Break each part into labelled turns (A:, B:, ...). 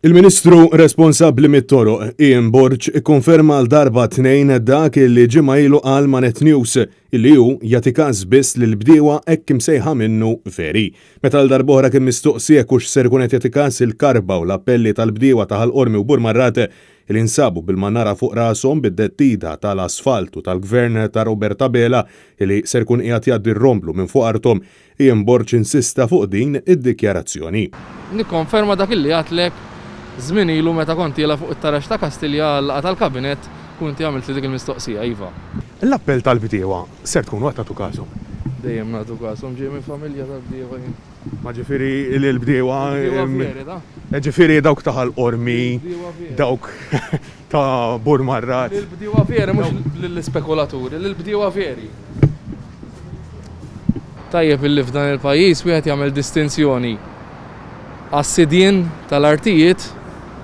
A: Il-Ministru responsabbli mit-toroq Ian Borg ikkonferma l darba tnejn dak li ġimgħa ilu qal ma' Net News illi hu jagħti każ biss lil bdiewa hekk imsejħa minnu veri. Meta l-darb'oħra kien mistoqsi jekk hux ser ikun qed jagħti każ il-karba u l-appelli tal-bdiewa ta' Ħalqormi u Burmarrat li nsabu bil-mannara fuq rashom bid-dettida tal-asfalt u tal-gvern ta' Robert Abela li ser ikun qiegħed jgħaddi r-romblu minn fuq artom, Ian Borg insista fuq din id-dikjarazzjoni.
B: Nikkonferma dak illi għatlek żmien ilu meta kont jiela fuq it-tarax ta' Kastilja l-laqgħa tal-kabinet kunti għamilt li dik il-mistoqsija iva.
A: L-appell tal-bdiewa ser tkun waqt nagħtu każhom.
B: Dejjem nagħtu każhom ġej minn familja tal-bdiewa.
A: Ma ġifieri l-bdiewa
B: Veri da.
A: ġifieri dawk ta' Ħalqormi, dawk ta' Burmarrat.
B: L-bdiewa veri mhux lill-spekulaturi, l-bdiewa veri. Tajjeb illi f'dan il-pajjiż wieħed jagħmel distinzjoni għas-sidien tal-artijiet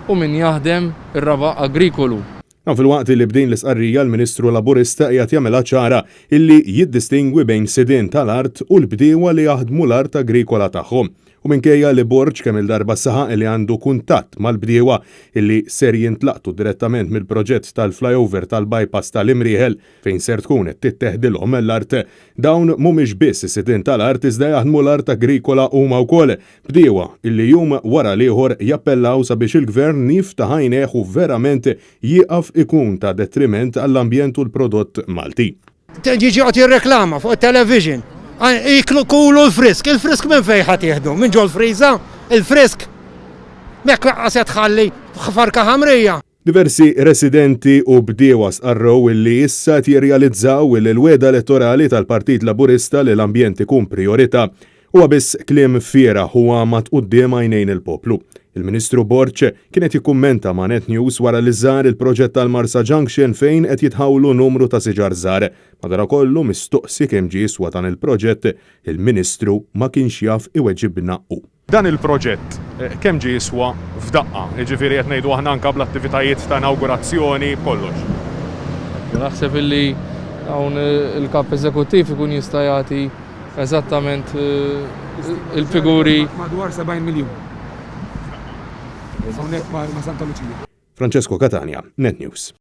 B: u min jaħdem ir-raba' agrikolu.
A: Fil-waqt li bdejn l-isqarrija l-Ministru Laburista qiegħed jagħmilha ċara illi jiddistingwi bejn sidien tal-art u l-bdiewa li jaħdmu l-art agrikola tagħhom. U minkejja li Borg kemm il-darba saħaq li għandu kuntatt mal-bdiewa illi ser jintlaqtu direttament mill-proġett tal-flyover tal-bypass tal-Imrieħel fejn ser tkun qed titteħdilhom l-art, dawn mhumiex biss is-sidien tal-art iżda jaħdmu l-art agrikola huma wkoll bdiewa illi jum wara l-ieħor jappellaw sabiex il-Gvern jiftaħ għajnejh u verament jieqaf ikun ta' detriment għall-ambjent u l-prodott Malti.
C: Jiġi għati reklama fuq il-television. Iklu kulu l-frisk. Il-frisk minn fejn ħadd jieħdu? Minn ġol friża? Il-frisk? Mekk laqqas qed tħalli farka ħamrija.
A: Diversi residenti u bdiewa sqarrew illi issa jirrealizzaw li l-weda elettorali tal-Partit Laburista li l-ambjent ikun priorità huwa biss kliem fiera huwa ma tquddiem għajnejn il-poplu. Il-Ministru Borg kienet jikkummenta ma' Net News wara li żar il-proġett tal-Marsa Junction fejn qed jitħawlu numru ta' siġar żgħar. Madankollu mistoqsi kemm ġie jiswa dan il-proġett, il-Ministru ma kienx jaf iweġibna hu. Dan il-proġett kemm ġie jiswa f'daqqa, jiġifieri qed ngħidu aħna anke bl-attivitajiet ta' inawgurazzjoni kollox.
B: Naħseb illi hawn il-kap eżekuttiv ikun jista' jagħti eżattament il-figuri
D: madwar 70 miljun. Hawnhekk ma' Santa Luċija.
A: Francesco Catania, Net News.